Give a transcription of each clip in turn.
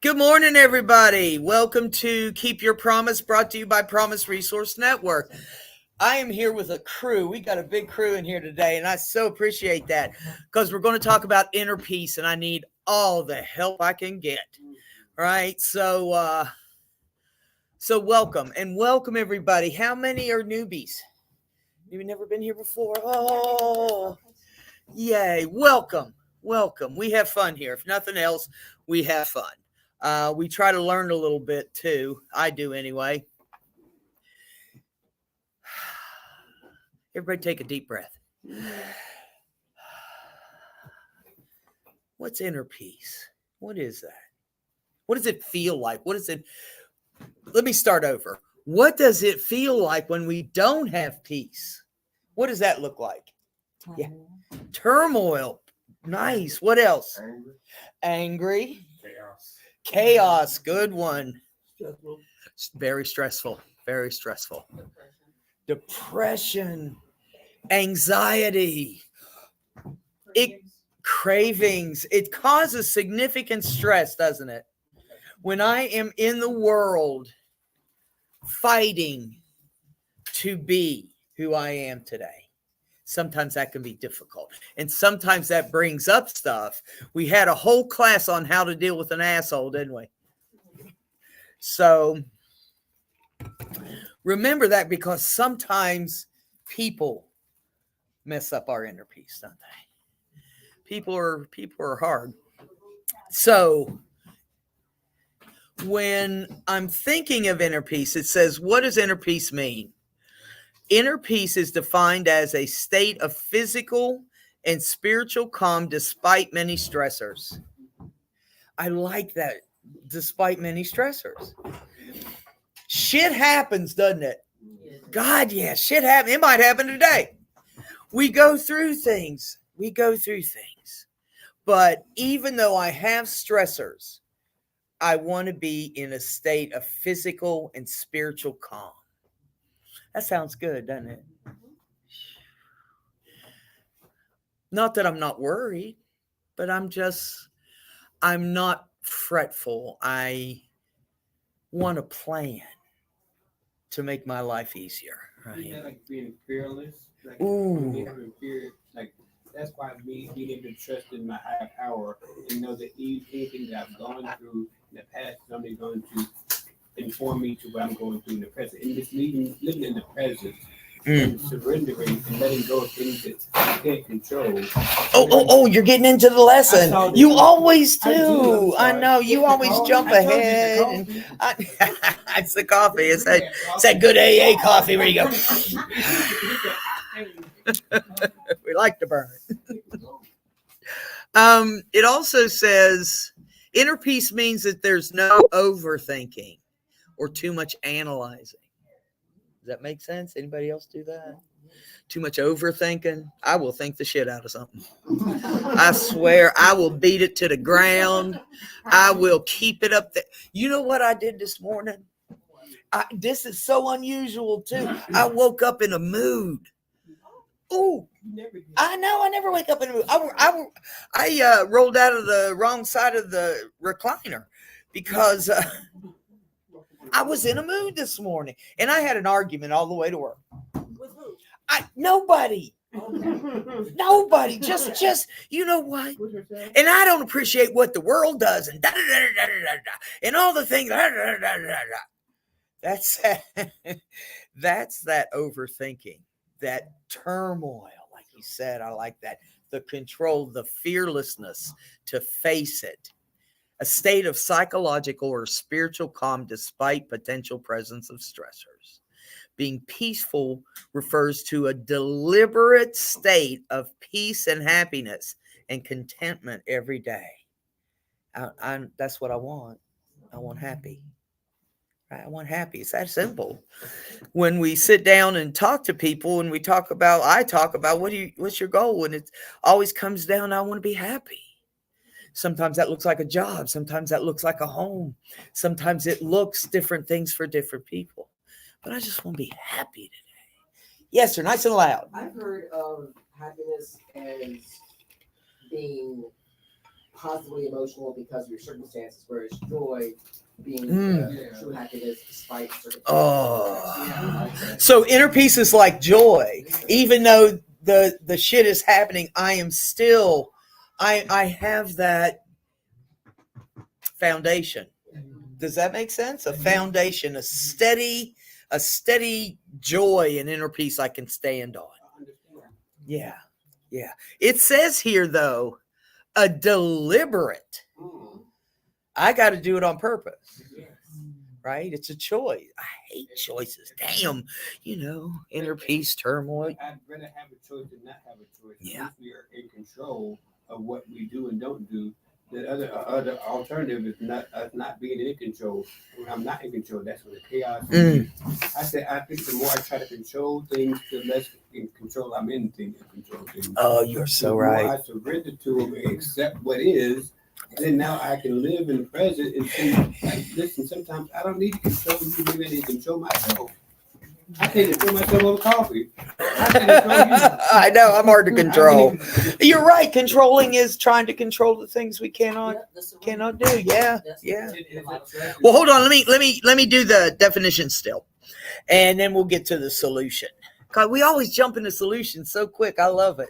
Good morning, everybody. Welcome to Keep Your Promise, brought to you by Promise Resource Network. I am here with a crew. We got a big crew in here today, and I so appreciate that because we're going to talk about inner peace, and I need all the help I can get. All right, so welcome, and welcome, everybody. How many are newbies? You've never been here before? Oh, yay. Welcome. We have fun here. If nothing else, we have fun. We try to learn a little bit too. I do anyway. Everybody take a deep breath. What's inner peace? What is that? What does it feel like? Let me start over. What does it feel like when we don't have peace? What does that look like? Yeah. Turmoil. Nice. What else? Angry. Chaos. Good one. Very stressful. Depression. Anxiety. Cravings. It causes significant stress, doesn't it? When I am in the world fighting to be who I am today, sometimes that can be difficult. And sometimes that brings up stuff. We had a whole class on how to deal with an asshole, didn't we? So remember that, because sometimes people mess up our inner peace, don't they? People are hard. So when I'm thinking of inner peace, it says, what does inner peace mean? Inner peace is defined as a state of physical and spiritual calm despite many stressors. I like that. Despite many stressors. Shit happens, doesn't it? God, yeah, shit happens. It might happen today. We go through things. But even though I have stressors, I want to be in a state of physical and spiritual calm. That sounds good, doesn't it? Not that I'm not worried, but I'm not fretful. I want a plan to make my life easier. Right? Yeah, like being fearless. Like, ooh. Having fear, like that's why me being able to trust in my higher power and know that anything that I've gone through in the past is only going to inform me to what I'm going through in the present. And just living in the present and surrendering and letting go of things that I can't control. Oh, you're getting into the lesson. You always do. I know. You always jump ahead. It's the coffee. It's that good AA coffee where you go. We like to burn. It also says inner peace means that there's no overthinking or too much analyzing. Does that make sense? Anybody else do that? Too much overthinking? I will think the shit out of something. I swear, I will beat it to the ground. I will keep it up there. You know what I did this morning? This is so unusual too. I woke up in a mood. Oh, I know. I never wake up in a mood. I rolled out of the wrong side of the recliner because I was in a mood this morning, and I had an argument all the way to work. With who? Nobody. Nobody. Just you know what? And I don't appreciate what the world does and and all the things. That's that overthinking, that turmoil, like you said. I like that. The control, the fearlessness to face it. A state of psychological or spiritual calm despite potential presence of stressors. Being peaceful refers to a deliberate state of peace and happiness and contentment every day. That's what I want. I want happy. Right? I want happy. It's that simple. When we sit down and talk to people, and I talk about what's your goal, and it always comes down, I want to be happy. Sometimes that looks like a job. Sometimes that looks like a home. Sometimes it looks different things for different people. But I just want to be happy today. Yes, sir. Nice and loud. I've heard of happiness as being positively emotional because of your circumstances, whereas joy being true happiness despite circumstances. Oh. So inner peace is like joy. Even though the shit is happening, I am still, I have that foundation. Does that make sense? A foundation, a steady joy and inner peace I can stand on. Yeah. Yeah. It says here though, a deliberate. I got to do it on purpose. Right? It's a choice. I hate choices. Damn. Inner peace, turmoil. I'd rather have a choice than not have a choice. Yeah. If we are in control of what we do and don't do, the other alternative is not being in control. When I'm not in control, that's when the chaos is. I think the more I try to control things, the less in control I'm in things and control things. Oh, you're so right. The more I surrender to them and accept what is, then now I can live in the present and see, like, listen, sometimes I don't need to control you, maybe I need to control myself. I can't control myself over coffee. I can't control you. I know, I'm hard to control. You're right. Controlling is trying to control the things we cannot do. Yeah. Yeah. Well, hold on. Let me do the definition still. And then we'll get to the solution. Because we always jump into solutions so quick. I love it.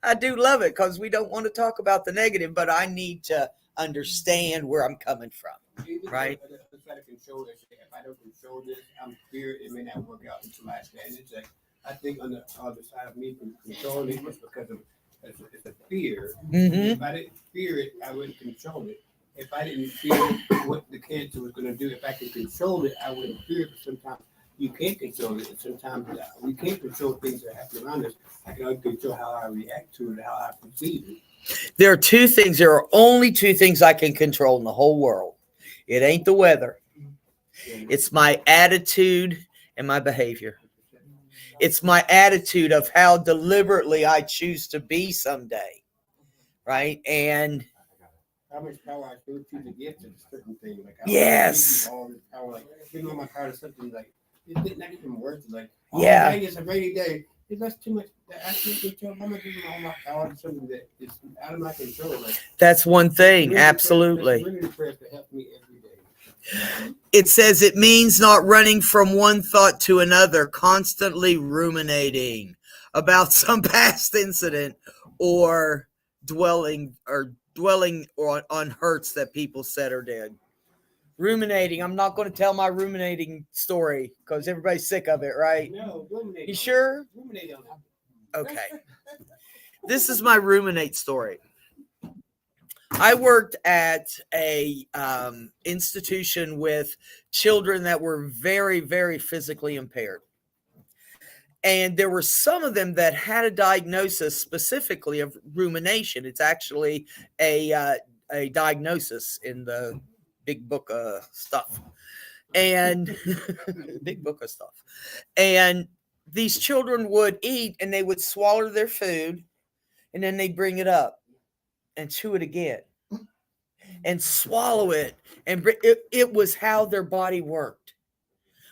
I do love it because we don't want to talk about the negative, but I need to understand where I'm coming from. Right? If I don't control this, I'm feared it may not work out until I stand. It's like, I think on the other side of me controlling it was because of it's a fear. If I didn't fear it, I wouldn't control it. If I didn't fear what the cancer was going to do, if I could control it, I wouldn't fear it. But sometimes you can't control it. And sometimes we can't control things that happen around us. I can only control how I react to it, how I perceive it. There are two things. There are only two things I can control in the whole world. It ain't the weather. It's my attitude and my behavior. It's my attitude of how deliberately I choose to be someday. Right? And how much power I feel to give to certain things. Like, yes. All this power, like, giving all my power to something like, it's not even worth it. Like, yeah. Dang, it's a rainy day. That's too much. I can't control. I'm not giving all my power to something that is out of my control. Like, that's one thing. Really absolutely. Really prayers to help me every day. It says it means not running from one thought to another, constantly ruminating about some past incident or dwelling on hurts that people said or did. Ruminating. I'm not going to tell my ruminating story because everybody's sick of it, right? No, ruminate. You sure? Ruminate on it. Okay. This is my ruminate story. I worked at a institution with children that were very, very physically impaired. And there were some of them that had a diagnosis specifically of rumination. It's actually a diagnosis in the big book of stuff. And big book of stuff. And these children would eat and they would swallow their food and then they'd bring it up and chew it again and swallow it. And it was how their body worked.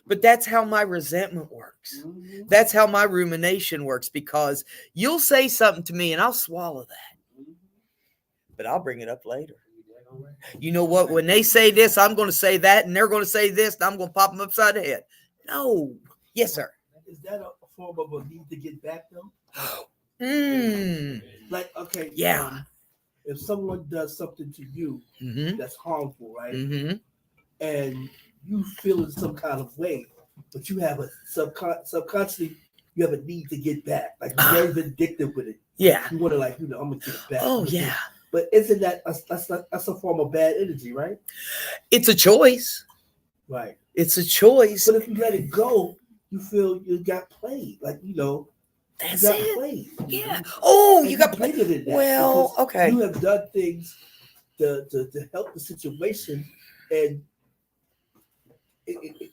But that's how my resentment works. That's how my rumination works, because you'll say something to me and I'll swallow that. But I'll bring it up later. You know what? When they say this, I'm going to say that, and they're going to say this, and I'm going to pop them upside the head. No. Yes, sir. Is that a form of a need to get back, though? Like, okay. Yeah. If someone does something to you that's harmful, right? And you feel in some kind of way, but you have a subconsciously, you have a need to get back. Like, you're very vindictive with it. Yeah. You want to, like, I'm going to get back. Oh, yeah. But isn't that's a form of bad energy, right? It's a choice. Right. It's a choice. But if you let it go, you feel you got played. Like, that's you got it. played. Yeah. Oh, And you got played it in that. Well, okay. You have done things to help the situation, and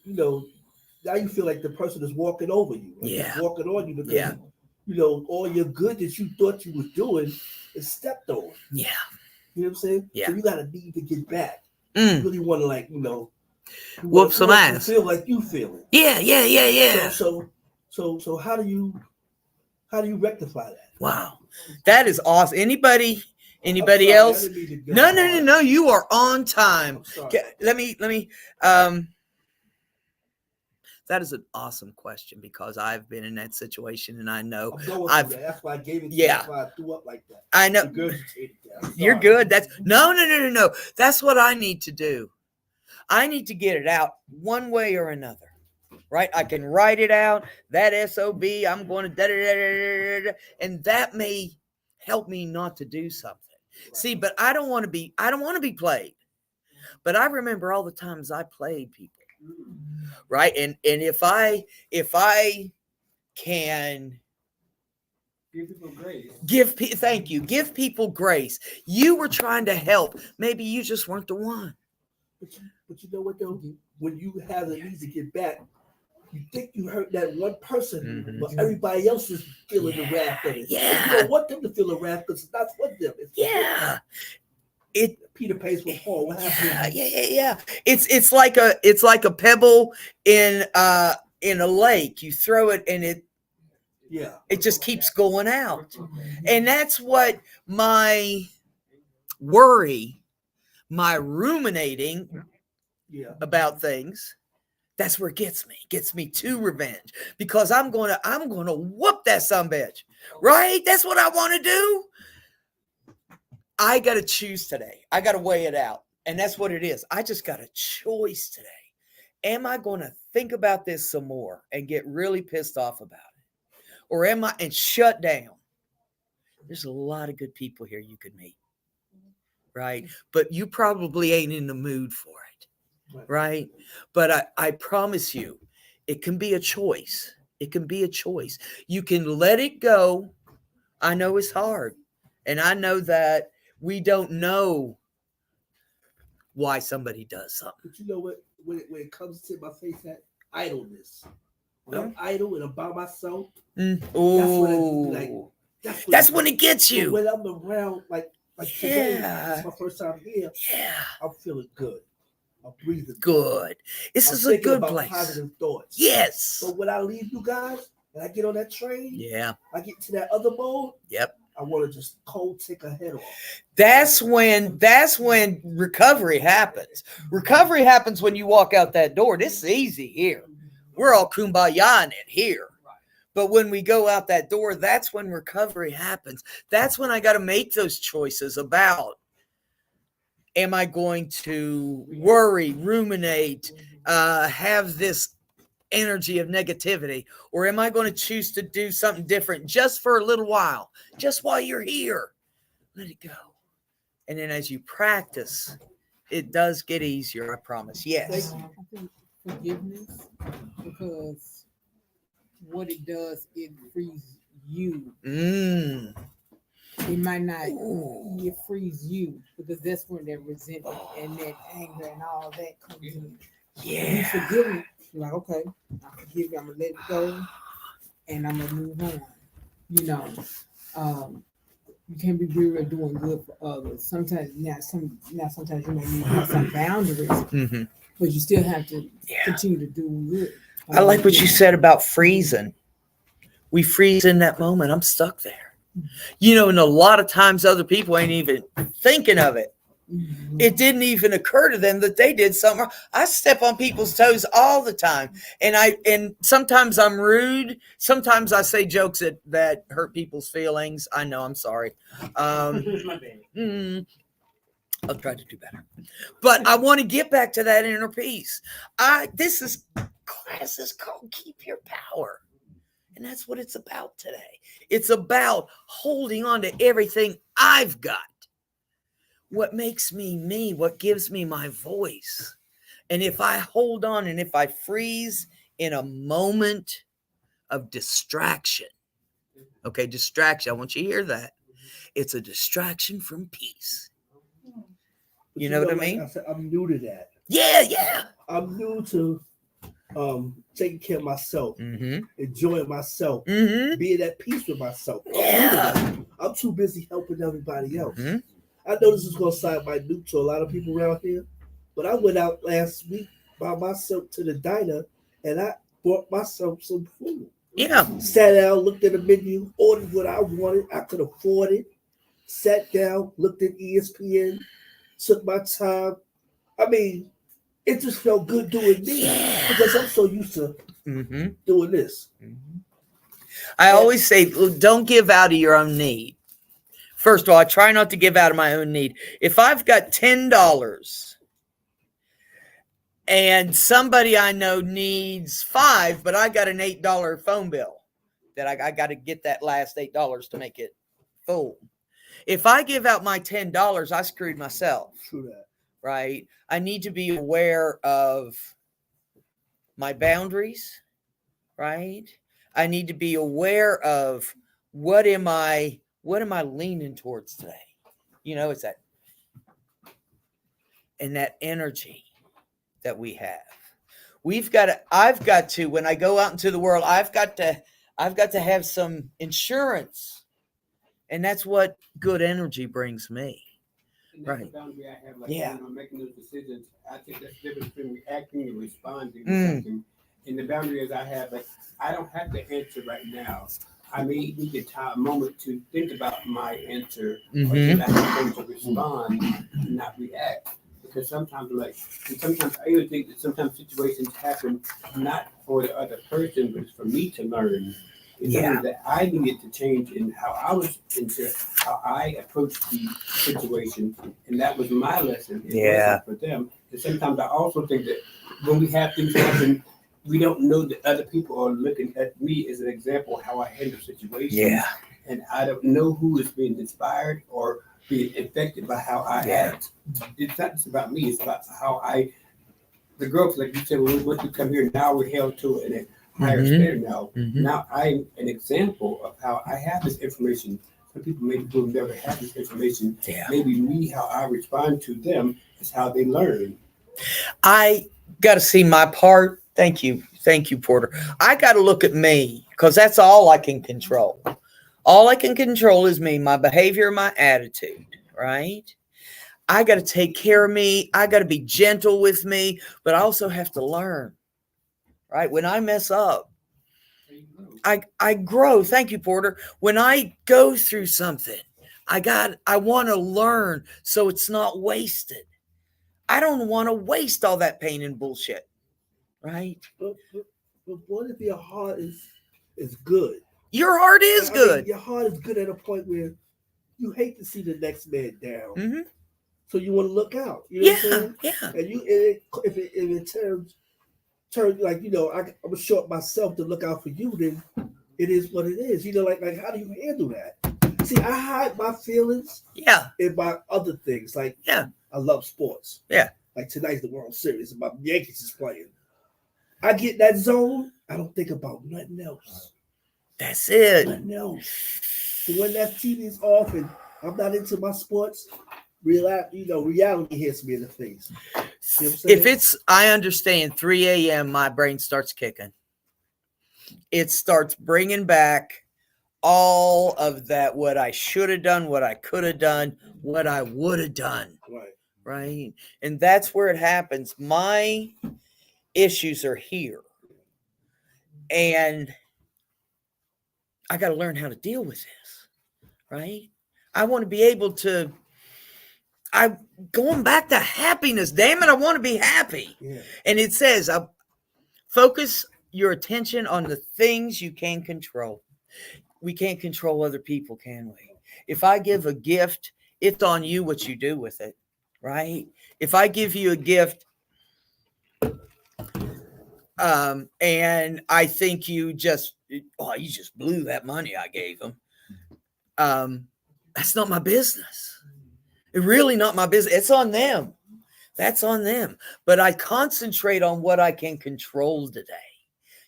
now you feel like the person is walking over you. Like Yeah. walking on you because all your good that you thought you was doing is stepped on. Yeah. You know what I'm saying? Yeah. So you got a need to get back. You really want to whoop some ass. Feel like you feel it. Yeah. So how do you rectify that? Wow. That is awesome. Anybody Anybody sorry, I else? didn't mean to go No, no, no, hard. no. You are on time. I'm sorry. Let me. That is an awesome question because I've been in that situation and I know. I'm going I've- through that. That's why I gave it to you. Yeah. That's why I threw up like that. I know. Regurgitated that. I'm You're sorry. good. That's no. That's what I need to do. I need to get it out one way or another. Right? I can write it out. That SOB, I'm going to da da da da da, and that may help me not to do something. See, but I don't want to be played. But I remember all the times I played people. Right? And if I can Give people grace. thank you, give people grace. You were trying to help. Maybe you just weren't the one. But you know what though? When you have the need to get back, you think you hurt that one person, Mhm. but everybody else is feeling the wrath of it. Yeah. And you don't want them to feel the wrath because it's not for them. It's for Yeah. them. Peter pays for Paul. What happened? Yeah. It's like a pebble in a lake. You throw it and it just keeps going out. And that's what my worry, my ruminating Yeah. about things, that's where it gets me to revenge because I'm gonna whoop that sumbitch, right? That's what I want to do. I got to choose today. I got to weigh it out. And that's what it is. I just got a choice today. Am I going to think about this some more and get really pissed off about it? Or am I and shut down? There's a lot of good people here you could meet, right? But you probably ain't in the mood for it, right? But I promise you, it can be a choice. It can be a choice. You can let it go. I know it's hard. And I know that we don't know why somebody does something. But you know what? When it comes to my face, that idleness. When I'm idle and I'm by myself, Oh, that's when it gets but you. when I'm around, like today, Yeah. it's my first time here. Yeah, I'm feeling good. I'm breathing good. This I'm is a thinking good about place. positive thoughts. Yes. So when I leave you guys and I get on that train, Yeah. I get to that other mode. Yep. I want to just cold take a head off. That's when recovery happens. Recovery happens when you walk out that door. This is easy here. We're all kumbaya in it here. But when we go out that door, that's when recovery happens. That's when I got to make those choices about, am I going to worry, ruminate, have this energy of negativity, or am I going to choose to do something different just for a little while, just while you're here? Let it go. And then as you practice, it does get easier, I promise. Yes. I think forgiveness, because what it does, it frees you. Mm. It might not, Ooh. it frees you because that's when that resentment and that anger and all that comes in. You Yeah. forgive me, you're like, okay, I forgive you, I'm gonna let it go and I'm gonna move on. You know, you can't be real doing good for others. Sometimes sometimes you may need to have some boundaries, Mhm. but you still have to Yeah. continue to do good. I like what you said about freezing. We freeze in that moment. I'm stuck there. You know, and a lot of times other people ain't even thinking of it. Mhm. It didn't even occur to them that they did something wrong. I step on people's toes all the time. And sometimes I'm rude. Sometimes I say jokes that hurt people's feelings. I know, I'm sorry. My bad. I'll try to do better. But I want to get back to that inner peace. This is class is called Keep Your Power. And that's what it's about today. It's about holding on to everything I've got. What makes me me, what gives me my voice. And if I hold on and if I freeze in a moment of distraction, okay, distraction, I want you to hear that. It's a distraction from peace. But You know what I like mean? I said, I'm new to that. Yeah. I'm new to taking care of myself, Mm-hmm. enjoying myself, Mm-hmm. being at peace with myself. Yeah. I'm too busy helping everybody else. Mm-hmm. I know this is going to sound minute to a lot of people around here, but I went out last week by myself to the diner and I bought myself some food. Yeah. Sat down, looked at the menu, ordered what I wanted. I could afford it. sat down, looked at ESPN, took my time. I mean, it just felt good doing me because I'm so used to Mm-hmm. doing this. I always say, don't give out of your own need. First of all, I try not to give out of my own need. If I've got $10 and somebody I know needs $5, but I got an $8 phone bill that I got to get that last $8 to make it full. If I give out my $10, I screwed myself, True that. right? I need to be aware of my boundaries, right? I need to be aware of what am I leaning towards today? You know, it's that and that energy that we have. I've got to, when I go out into the world, I've got to have some insurance. And that's what good energy brings me. And that's Right. the boundary I have, like Yeah. when I'm making those decisions. I think that's the difference between reacting and responding to Mm. something. And the boundary is I have, like, I don't have to answer right now. I may need to take a moment to think about my answer, or Mhm. then I'm going to respond and not react. Because sometimes, sometimes I even think that sometimes situations happen not for the other person, but it's for me to learn. It's Yeah. something that I needed to change in how I approached the situation, and that was my lesson. It Yeah. wasn't for them. And sometimes I also think that when we have things happen, we don't know that other people are looking at me as an example of how I handle situations. Yeah. And I don't know who is being inspired or being affected by how I Yeah. act. It's not just about me, it's about how the growth, like you said, when we come here, now we're held to a higher Mhm. standard now. Mhm. Now I'm an example of how I have this information. Some people maybe who never had this information, Yeah. maybe me, how I respond to them is how they learn. I got to see my part. Thank you. Thank you, Porter. I got to look at me because that's all I can control. All I can control is me, my behavior, my attitude, right? I got to take care of me. I got to be gentle with me, but I also have to learn, right? When I mess up, I grow. Thank you, Porter. When I go through something, I want to learn so it's not wasted. I don't want to waste all that pain and bullshit, right? But what if your heart is good? Your heart is I mean, good. your heart is good at a point where you hate to see the next man down, Mm-hmm. so you want to look out. You know what I'm Yeah, saying? yeah. And if it turns like I'm gonna show up myself to look out for you, then it is what it is. Like how do you handle that? See, I hide my feelings Yeah, in my other things. Like Yeah. I love sports. Yeah. Like tonight's the World Series and my Yankees is playing. I get that zone, I don't think about nothing else. that's it. Nothing else. So when that TV is off and I'm not into my sports, reality hits me in the face. You know what I'm saying? I understand 3 a.m., my brain starts kicking. It starts bringing back all of that, what I should have done, what I could have done, what I would have done, Right. right? And that's where it happens. My issues are here. And I got to learn how to deal with this, right? I want to be able to, going back to happiness, damn it, I want to be happy. Yeah. And it says, focus your attention on the things you can control. We can't control other people, can we? If I give a gift, it's on you what you do with it, right? If I give you a gift, and I think you just blew that money I gave him. That's not my business. It's really not my business. It's on them. That's on them. But I concentrate on what I can control today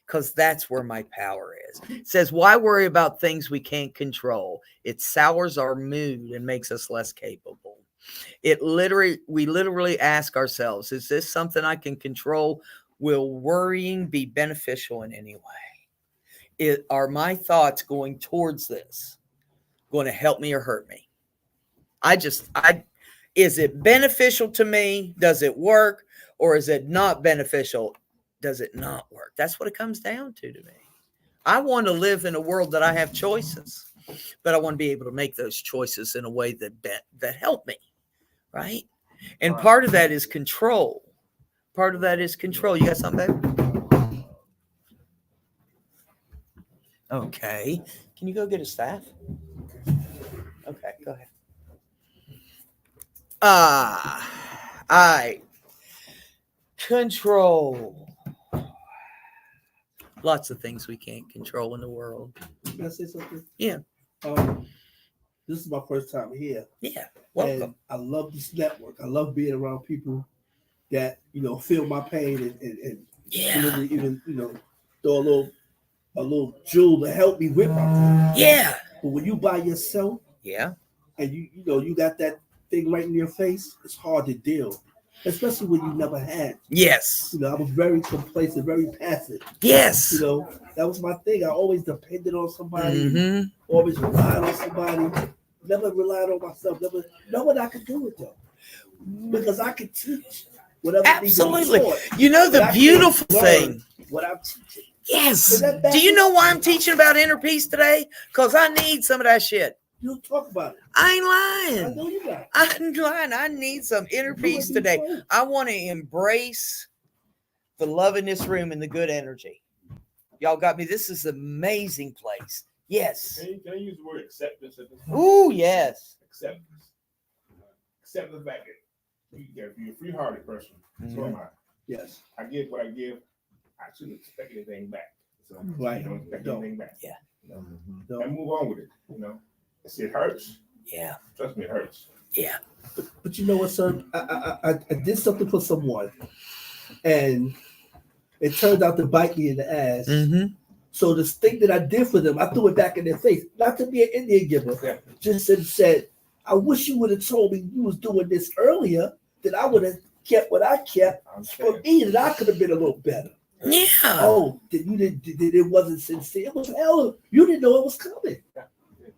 because that's where my power is. It says, why worry about things we can't control? It sours our mood and makes us less capable. We literally ask ourselves, is this something I can control? Will worrying be beneficial in any way? Are my thoughts going towards this going to help me or hurt me? Is it beneficial to me? Does it work? Or is it not beneficial? Does it not work? That's what it comes down to me. I want to live in a world that I have choices. but I want to be able to make those choices in a way that help me, right? And part of that is control. Part of that is control. You got something, baby? Okay. Can you go get a staff? Okay, go ahead. All right. Control. Lots of things we can't control in the world. Can I say something? Yeah. This is my first time here. Yeah. Welcome. And I love this network. I love being around people that, feel my pain and Yeah. even throw a little jewel to help me with my pain. Yeah. But when you by yourself Yeah. and you got that thing right in your face, it's hard to deal. Especially when you never had. Yes. I was very complacent, very passive. Yes. That was my thing. I always depended on somebody, Mhm. always relied on somebody. Never relied on myself. Never know what I could do with them. Because I could teach whatever Absolutely. needs to be taught. You know But the I beautiful can't learn thing. what I'm teaching. Yes. Is that bad? Do you know why I'm teaching about inner peace today? Because I need some of that shit. You talk about it. I I ain't lying. know you got it. I'm lying. I need some inner peace You today. know. I want to embrace the love in this room and the good energy. Y'all got me. This is an amazing place. Yes. Can you use the word acceptance at this point? Ooh, yes. Acceptance. Accept the fact that you're a free-hearted person. So am I. Yes. I give what I give. I shouldn't expect anything back. So Right. don't expect Don't. anything back. Yeah. No. And move on with it. It hurts. Yeah. Trust me, it hurts. Yeah. But you know what, sir? I did something for someone, and it turned out to bite me in the ass. Mm-hmm. So this thing that I did for them, I threw it back in their face. Not to be an Indian giver, Yeah. just said, I wish you would have told me you was doing this earlier, that I would have kept what I kept I for understand. me, that I could have been a little better. Yeah. Oh, that you didn't, that it wasn't sincere. It was hell. You didn't know it was coming.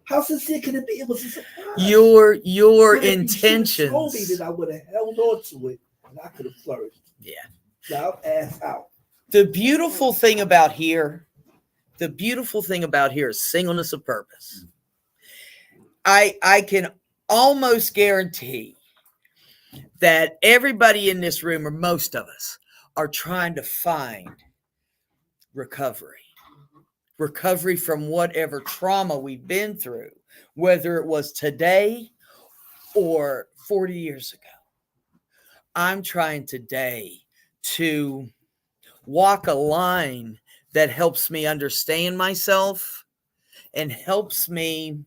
How sincere can it be? It was a surprise. Your But if you should've told me, intentions. that I would have held on to it, and I could have flourished. Yeah. Now I'm ass out. The beautiful thing about here is singleness of purpose. I can almost guarantee that everybody in this room, or most of us, are trying to find recovery from whatever trauma we've been through, whether it was today or 40 years ago. I'm trying today to walk a line that helps me understand myself and helps me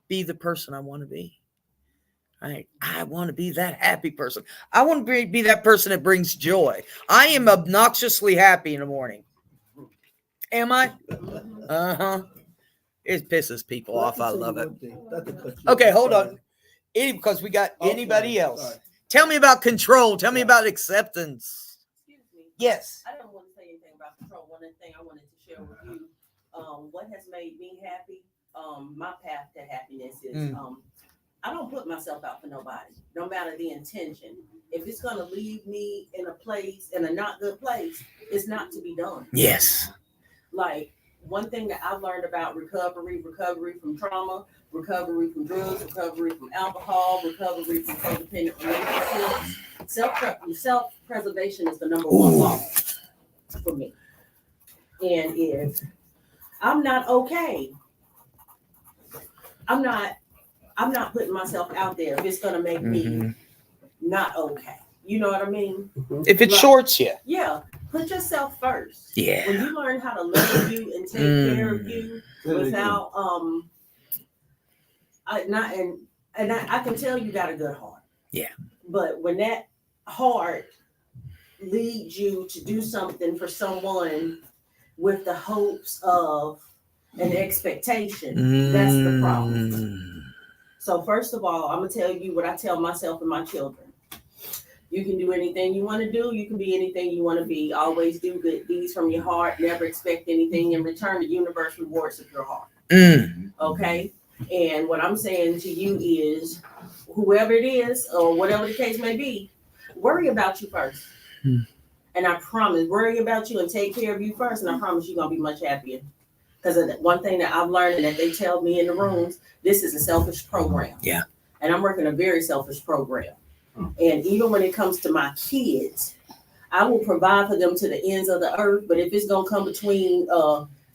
be the person I want to be. Right? I want to be that happy person. I want to be that person that brings joy. I am obnoxiously happy in the morning. Am I? Uh-huh. It pisses people off. I love it. Okay, hold on. Because we got anybody else. Sorry. Tell me about control. Tell me about acceptance. Excuse me. Yes. I don't want to say anything about control. One thing I wanted to share with you, what has made me happy, my path to happiness is I don't put myself out for nobody, no matter the intention. If it's going to leave me in a place, in a not good place, it's not to be done. Yes. Like, one thing that I've learned about recovery from trauma, recovery from drugs, recovery from alcohol, recovery from codependent relationships, self-preservation is the number one law for me. And if I'm not okay, I'm not putting myself out there if it's gonna make me not okay. You know what I mean? If it shorts you. Yeah. Put yourself first. Yeah. When you learn how to love you and take care of you without I can tell you got a good heart. Yeah. But when that heart leads you to do something for someone with the hopes of an expectation, that's the problem. So first of all, I'm gonna tell you what I tell myself and my children. You can do anything you want to do. You can be anything you want to be. Always do good deeds from your heart. Never expect anything in return. The universe rewards of your heart. Okay? And what I'm saying to you is, whoever it is, or whatever the case may be, worry about you first. And I promise, worry about you and take care of you first. And I promise you're going to be much happier. Because one thing that I've learned and that they tell me in the rooms, this is a selfish program. Yeah. And I'm working a very selfish program. And even when it comes to my kids, I will provide for them to the ends of the earth. But if it's gonna come between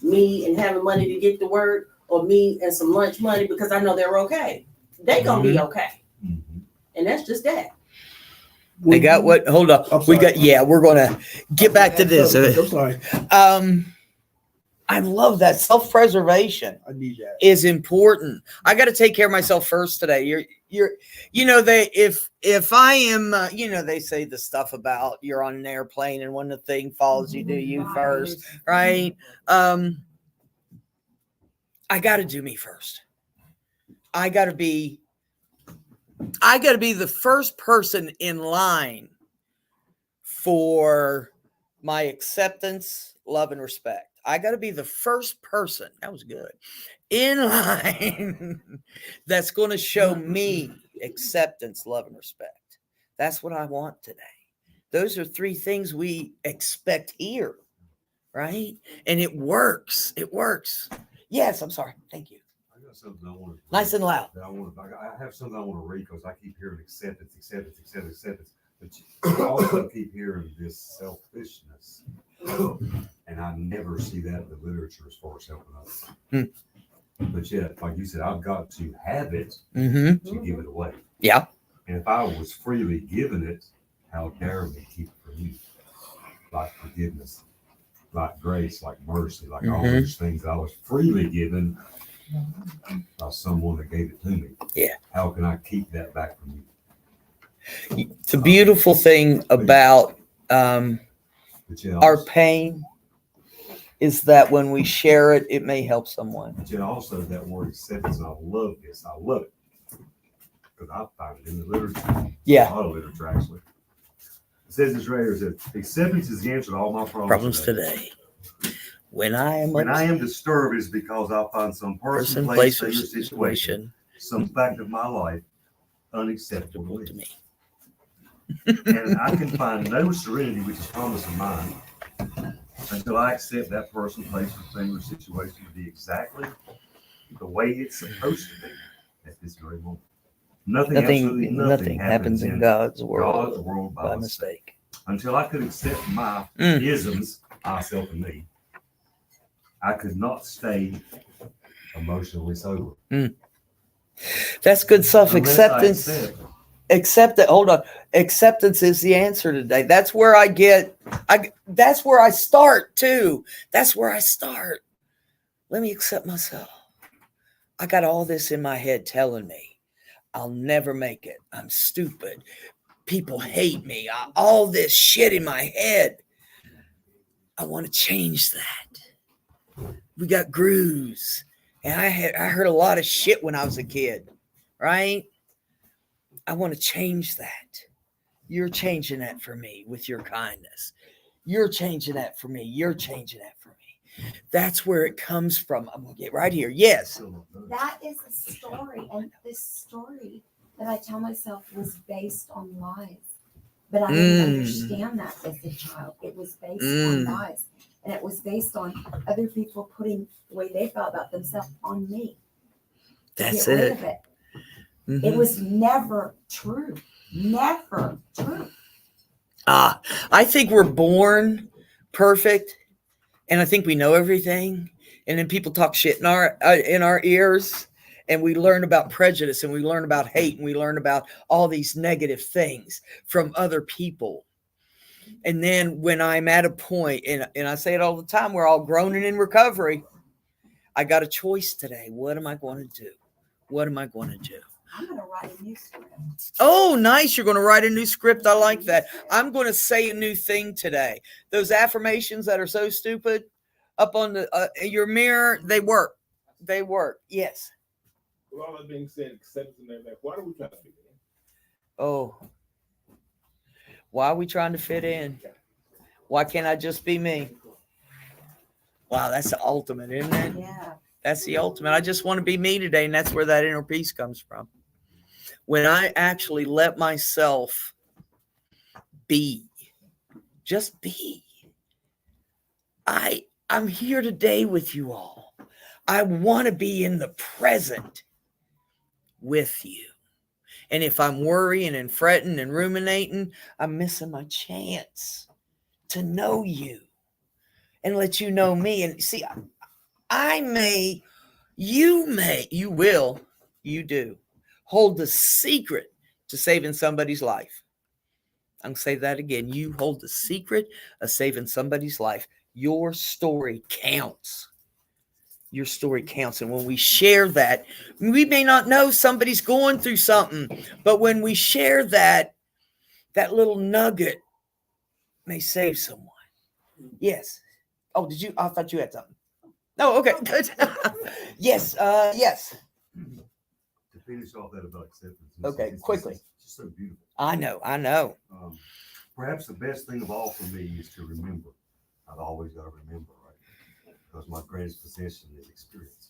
me and having money to get to work, or me and some lunch money because I know they're okay, they gonna be okay. And that's just that. They got what? Hold up. I'm We sorry. got, we're going to get back to this. I'm sorry. I love that self-preservation I need that. is important. I got to take care of myself first today. If I am, they say the stuff about you're on an airplane and when the thing falls, you do you first, right? I got to do me first. I got to be the first person in line for my acceptance, love, and respect. I got to be the first person, that was good, in line that's going to show me acceptance, love, and respect. That's what I want today. Those are 3 things we expect here, right? And it works. It works. Yes, I'm sorry. Thank you. I got something I want to. Nice and loud. I have something I want to read because I keep hearing acceptance. But you also keep hearing this selfishness. And I never see that in the literature as far as helping others. But yet, like you said, I've got to have it to give it away. Yeah. And if I was freely given it, how dare me keep it from you? Like forgiveness, like grace, like mercy, like all those things I was freely given by someone that gave it to me. Yeah. How can I keep that back from you? The beautiful thing about But yet our also, pain is that when we share it, it may help someone. but yet also that word acceptance, and I love this. I love it. Because I find it in the literature. Yeah. A lot of literature, actually. It says this right here, it says, acceptance is the answer to all my Problems today. When I am disturbed, it's because I find some person, place, place, or thing, or situation, situation some fact of my life unacceptable acceptable to to me. me. And I can find no serenity, which is promise of mine, until I accept that person, place, or thing, or situation to be exactly the way it's supposed to be at this very moment. Absolutely Nothing happens in God's God's world world by mistake. Until I could accept my Mm. isms, myself and me, I could not stay emotionally sober. That's good stuff. Unless Acceptance. I Hold on. Acceptance is the answer today. That's where that's where I start too. That's where I start. Let me accept myself. I got all this in my head telling me I'll never make it. I'm stupid. People hate me. All this shit in my head. I want to change that. We got grooves. And I heard a lot of shit when I was a kid, right? I want to change that. You're changing that for me with your kindness. You're changing that for me. You're changing that for me. That's where it comes from. I'm going to get right here. Yes. That is a story, and this story that I tell myself was based on lies. But I didn't understand that as a child. It was based on lies. And it was based on other people putting the way they felt about themselves on me. That's Get rid it. of it. Mhm. It was never true. Never true. I think we're born perfect, and I think we know everything. And then people talk shit in our ears, and we learn about prejudice, and we learn about hate, and we learn about all these negative things from other people. And then when I'm at a point, and I say it all the time, we're all grown and in recovery. I got a choice today. What am I going to do? What am I going to do? I'm going to write a new script. Oh, nice. You're going to write a new script. I like that. I'm going to say a new thing today. Those affirmations that are so stupid up on your mirror, they work. They work. Yes. With all that being said, acceptance and everything, why do we try to fit in? Oh. Why are we trying to fit in? Why can't I just be me? Wow, that's the ultimate, isn't it? Yeah. That's the ultimate. I just want to be me today, and that's where that inner peace comes from. When I actually let myself be, just be. I'm here today with you all. I want to be in the present with you. And if I'm worrying and fretting and ruminating, I'm missing my chance to know you and let you know me. And see, you do hold the secret to saving somebody's life. I'm going to say that again. You hold the secret of saving somebody's life. Your story counts. Your story counts. And when we share that, we may not know somebody's going through something, but when we share that little nugget may save someone. Yes. Oh, I thought you had something. No, okay, good. Yes, yes. To finish off that about acceptance. Okay, quickly. It's just so beautiful. I know. Perhaps the best thing of all for me is to remember. I've always got to remember, right? Because my greatest possession is experience.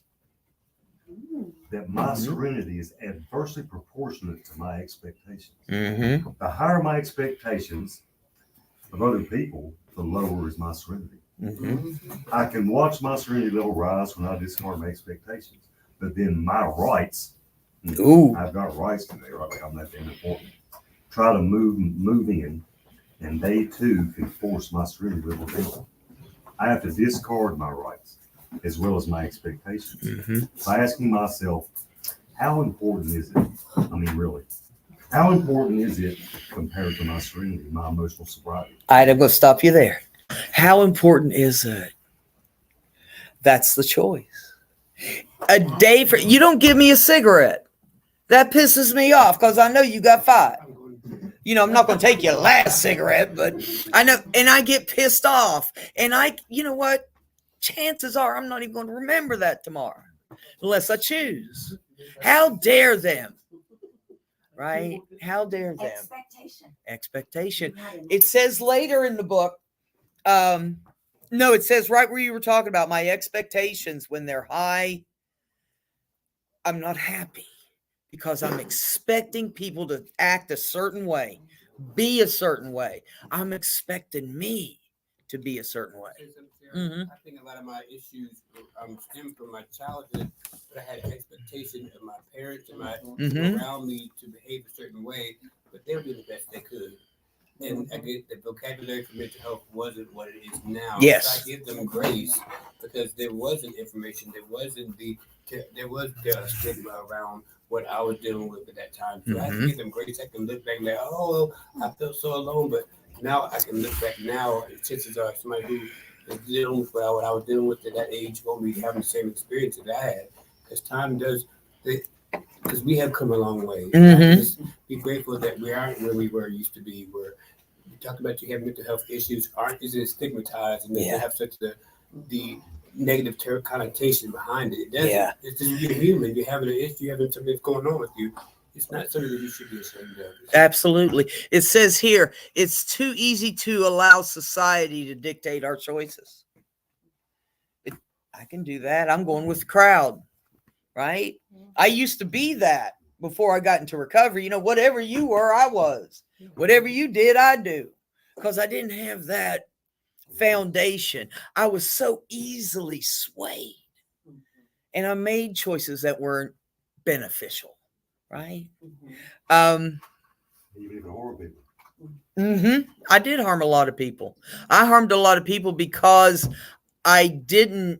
That my serenity is adversely proportionate to my expectations. Mm-hmm. The higher my expectations of other people, the lower is my serenity. Mm-hmm. I can watch my serenity level rise when I discard my expectations, but then my rights. Ooh. I've got rights today, right? Like I'm not that important. Try to move in, and they too can force my serenity level down. I have to discard my rights as well as my expectations. Mm-hmm. By asking myself, how important is it? I mean, really, how important is it compared to my serenity, my emotional sobriety? I'm going to stop you there. How important is it? That's the choice. A day for you don't give me a cigarette. That pisses me off because I know you got 5. I'm not going to take your last cigarette, but I know, and I get pissed off. And you know what? Chances are I'm not even going to remember that tomorrow unless I choose. How dare them? Right? How dare them? Expectation. It says later in the book, no, it says right where you were talking about my expectations when they're high. I'm not happy because I'm expecting people to act a certain way, be a certain way. I'm expecting me to be a certain way. I think a lot of my issues stem from my childhood. But I had expectations of my parents and my around me to behave a certain way, but they were doing the best they could. And I get the vocabulary for mental health wasn't what it is now. Yes. So I give them grace because there wasn't information. There was the stigma around what I was dealing with at that time. So I have to give them grace. I can look back and like, oh, I felt so alone. But now I can look back now, and chances are somebody who is dealing with what I was dealing with at that age won't be having the same experience that I had. Because time does, because we have come a long way. Just be grateful that we aren't where we were used to be. Where you talk about you have mental health issues, is it stigmatized and they have such the negative connotation behind it. It doesn't. It's just you're human. You're having an issue. You're having something that's going on with you. It's not something that you should be ashamed of. Absolutely. It says here, it's too easy to allow society to dictate our choices. I can do that. I'm going with the crowd, right? I used to be that before I got into recovery. Whatever you were, I was. Whatever you did, I do. Because I didn't have that foundation. I was so easily swayed. And I made choices that weren't beneficial. Right? You even harm people. I did harm a lot of people. I harmed a lot of people because I didn't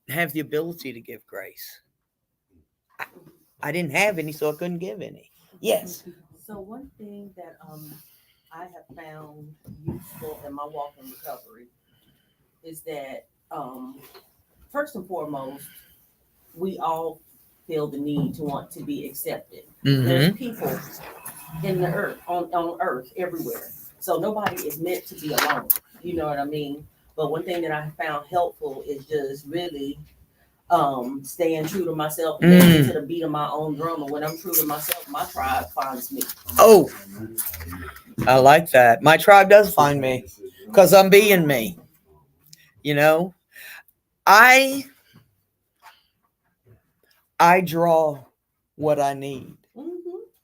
have the ability to give grace. I didn't have any, so I couldn't give any. Yes. So one thing that I have found useful in my walk in recovery is that first and foremost, we all feel the need to want to be accepted. There's people in the earth, on earth everywhere. So nobody is meant to be alone. You know what I mean? But one thing that I found helpful is just really staying true to myself, dancing to the beat of my own drum. And when I'm true to myself, my tribe finds me. Oh, I like that. My tribe does find me because I'm being me. I draw what I need.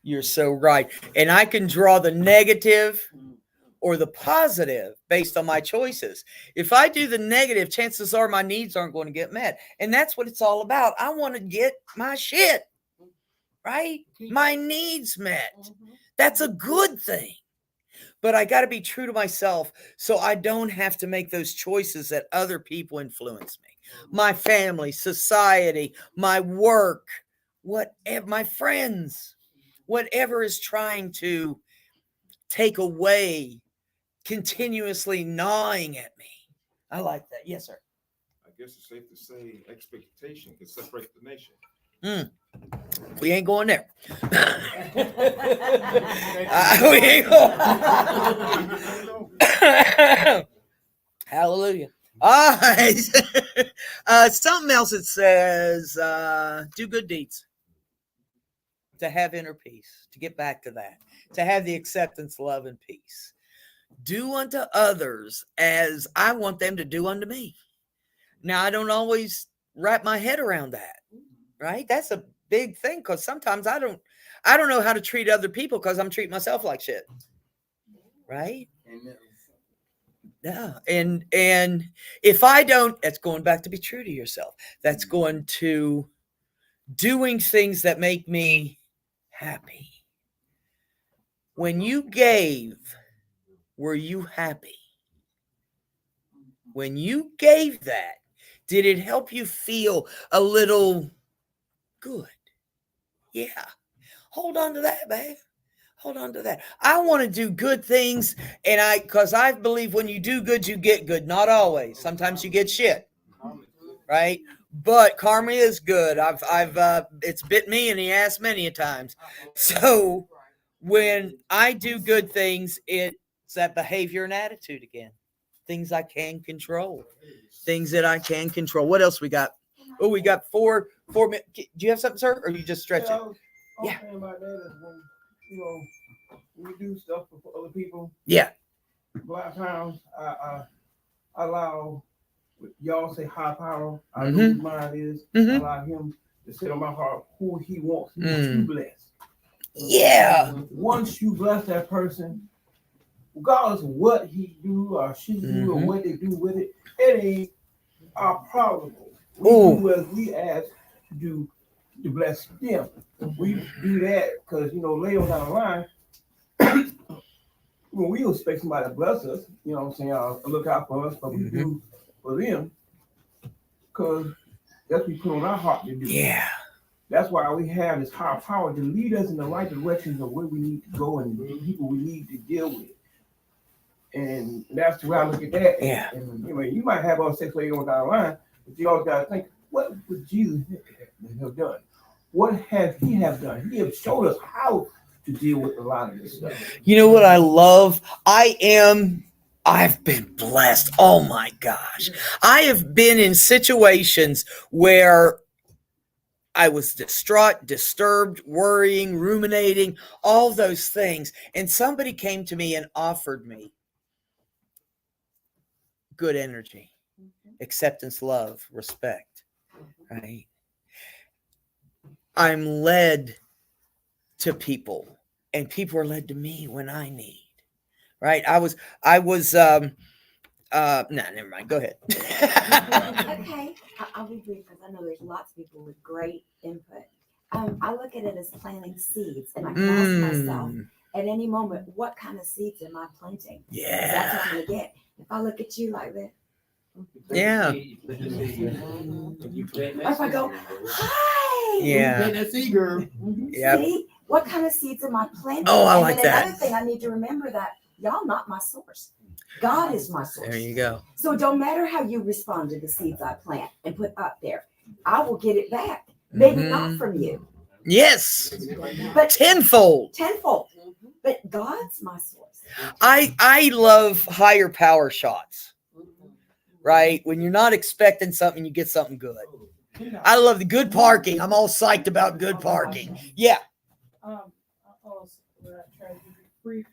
You're so right. And I can draw the negative or the positive based on my choices. If I do the negative, chances are my needs aren't going to get met. And that's what it's all about. I want to get my shit, right? My needs met. That's a good thing. But I got to be true to myself so I don't have to make those choices that other people influence me. My family, society, my work, whatever, my friends, whatever is trying to take away, continuously gnawing at me. I like that. Yes, sir. I guess it's safe to say expectation can separate the nation. We ain't going there. We ain't going. Hallelujah. All right. Something else it says, do good deeds. To have inner peace. To get back to that. To have the acceptance, love, and peace. Do unto others as I want them to do unto me. Now, I don't always wrap my head around that. Right? That's a big thing, because sometimes I don't know how to treat other people because I'm treating myself like shit. Right? Yeah. And if I don't, that's going back to be true to yourself. That's going to doing things that make me happy. When you gave, were you happy? When you gave that, did it help you feel a little good? Yeah. Hold on to that, babe. Hold on to that. I want to do good things, and because I believe when you do good, you get good. Not always. Sometimes you get shit, right? But karma is good. It's bit me in the ass many a times. So when I do good things, it's that behavior and attitude again. Things I can control. Things that I can control. What else we got? Oh, we got 4 minutes. Do you have something, sir? Or are you just stretching? Yeah. Saying about that is when, we do stuff for other people. Yeah. A lot of times I allow y'all say high power. I know who mine is. I allow him to sit on my heart who he wants to bless. Yeah. Once you bless that person, regardless of what he do or she do or what they do with it, it ain't our problem. We do what we ask to do to bless them. We do that because, later down the line, when we expect somebody to bless us, you know what I'm saying, look out for us, but we do for them because that's what we put on our heart to do. Yeah. That's why we have this higher power to lead us in the right directions of where we need to go and the people we need to deal with. And that's the way I look at that. Yeah. And you might have all sex later on down the line, but you always got to think, what would Jesus have done? What has he have done? He have showed us how to deal with a lot of this stuff. You know what I love? I've been blessed. Oh my gosh. I have been in situations where I was distraught, disturbed, worrying, ruminating, all those things. And somebody came to me and offered me good energy, acceptance, love, respect, right? I'm led to people, and people are led to me when I need, right? I was no, never mind. Go ahead. Okay, I'll be brief because I know there's lots of people with great input. I look at it as planting seeds, and I can ask myself at any moment, what kind of seeds am I planting? Yeah. That's what I'm gonna get. If I look at you like that, Yeah. or if I go, hi, Yeah. Yep. see, what kind of seeds am I planting? Oh, I and like then that. Another thing I need to remember that y'all not my source. God is my source. There you go. So it don't matter how you respond to the seeds I plant and put up there. I will get it back. Maybe not from you, Yes. but Tenfold. But God's my source. I love higher power shots, right? When you're not expecting something, you get something good. I love the good parking. I'm all psyched about good parking. Yeah. I'll try to be brief.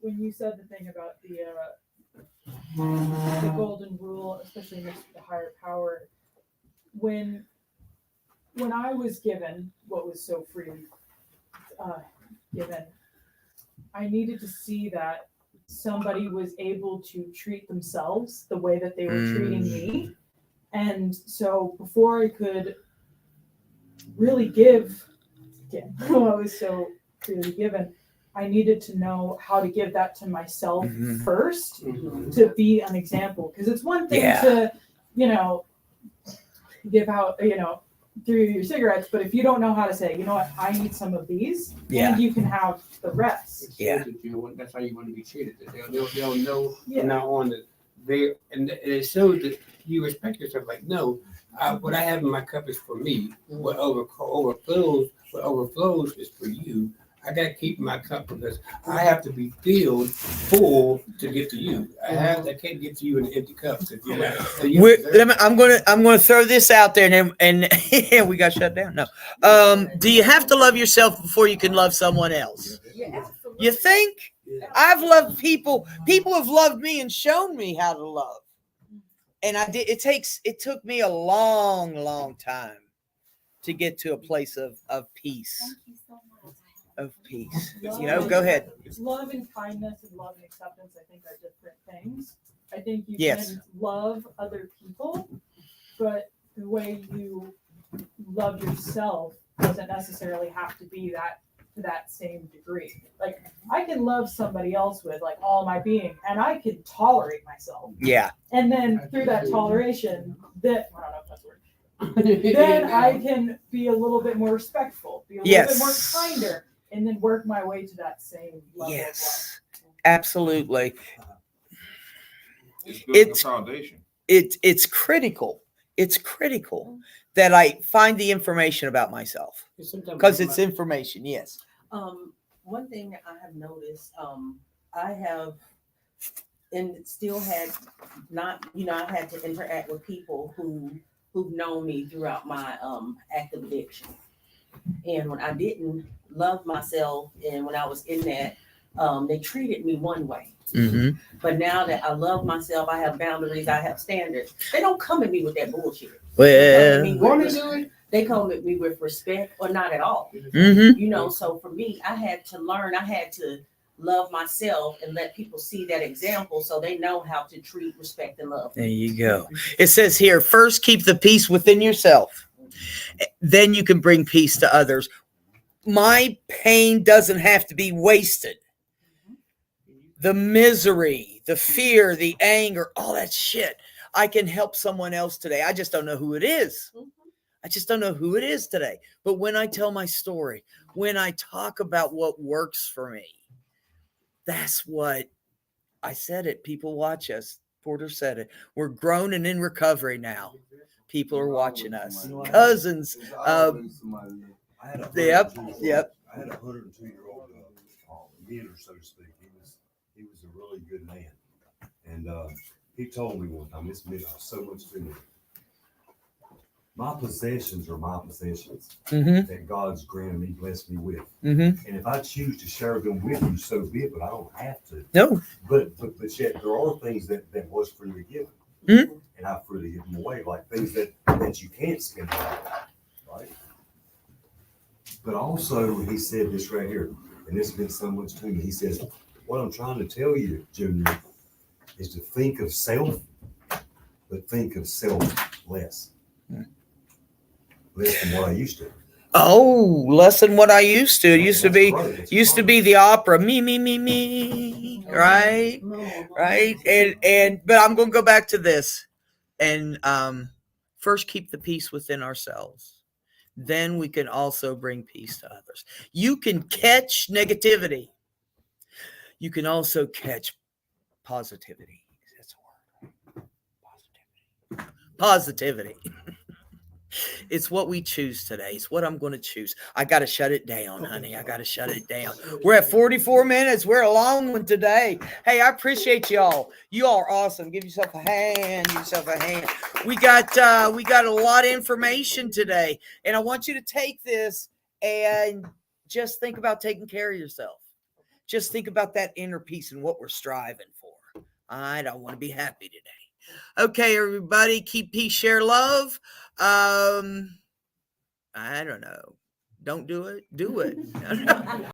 When you said the thing about the golden rule, especially next to the higher power, when I was given what was so freely given, I needed to see that somebody was able to treat themselves the way that they were treating me. And so before I could really give what was so freely given, I needed to know how to give that to myself first to be an example. Because it's one thing to, give out, through your cigarettes, but if you don't know how to say, you know what, I need some of these, and you can have the rest. Yeah. That's how you want to be treated. They'll know Yeah. from now on that and it shows that you respect yourself. Like, no, what I have in my cup is for me. What overflows is for you. I got to keep my cup because I have to be filled full to get to you. I can't get to you in an empty cup. I'm gonna throw this out there, and we got shut down. No, do you have to love yourself before you can love someone else? You think? I've loved people. People have loved me and shown me how to love, and I did. It took me a long time to get to a place of peace. Thank you so much. Of peace. Go ahead. Love and kindness and love and acceptance, I think, are different things. I think you Yes. can love other people, but the way you love yourself doesn't necessarily have to be that to that same degree. Like, I can love somebody else with like all my being, and I can tolerate myself. Yeah. And then through that toleration, that I don't know if that's a word. Then I can be a little bit more respectful, be a little bit more kinder, and then work my way to that same level of Yes. Absolutely. It's building It's- a foundation. It's critical. It's critical that I find the information about myself because it's information. Yes. One thing I have noticed, I have and still had not, I had to interact with people who've known me throughout my active addiction. And when I didn't love myself and when I was in that, they treated me one way. Mm-hmm. But now that I love myself, I have boundaries, I have standards. They don't come at me with that bullshit. Well. They come at me with respect or not at all. Mm-hmm. So for me, I had to learn, I had to love myself and let people see that example so they know how to treat, respect, and love. There you go. It says here, first keep the peace within yourself. Then you can bring peace to others. My pain doesn't have to be wasted. The misery, the fear, the anger, all that shit. I can help someone else today. I just don't know who it is. I just don't know who it is today. But when I tell my story, when I talk about what works for me, that's what I said it. People watch us. Porter said it. We're grown and in recovery now. People are watching us. Cousins. I had a Yep. 102-year-old mentor, so to speak. He was a really good man, and he told me one time, this meant so much to me. My possessions are my possessions that God's granted me, blessed me with, and if I choose to share them with you, so be it. But I don't have to. No. But yet there are things that was freely given, and I freely give them away, like things that you can't spend on, right? But also, he said this right here, and this meant so much to me. He says, what I'm trying to tell you, Junior, is to think of self, but think of self less. Less than what I used to. Oh, less than what I used to. It used to be the opera. Me. Right? Right? But I'm going to go back to this. And first keep the peace within ourselves. Then we can also bring peace to others. You can catch negativity. You can also catch positivity. That's a word. Positivity. It's what we choose today. It's what I'm going to choose. I got to shut it down, honey. I got to shut it down. We're at 44 minutes. We're a long one today. Hey, I appreciate y'all. You all are awesome. Give yourself a hand. Give yourself a hand. We got a lot of information today, and I want you to take this and just think about taking care of yourself. Just think about that inner peace and what we're striving for. I don't want to be happy today. Okay, everybody, keep peace, share love. I don't know. Don't do it. Do it.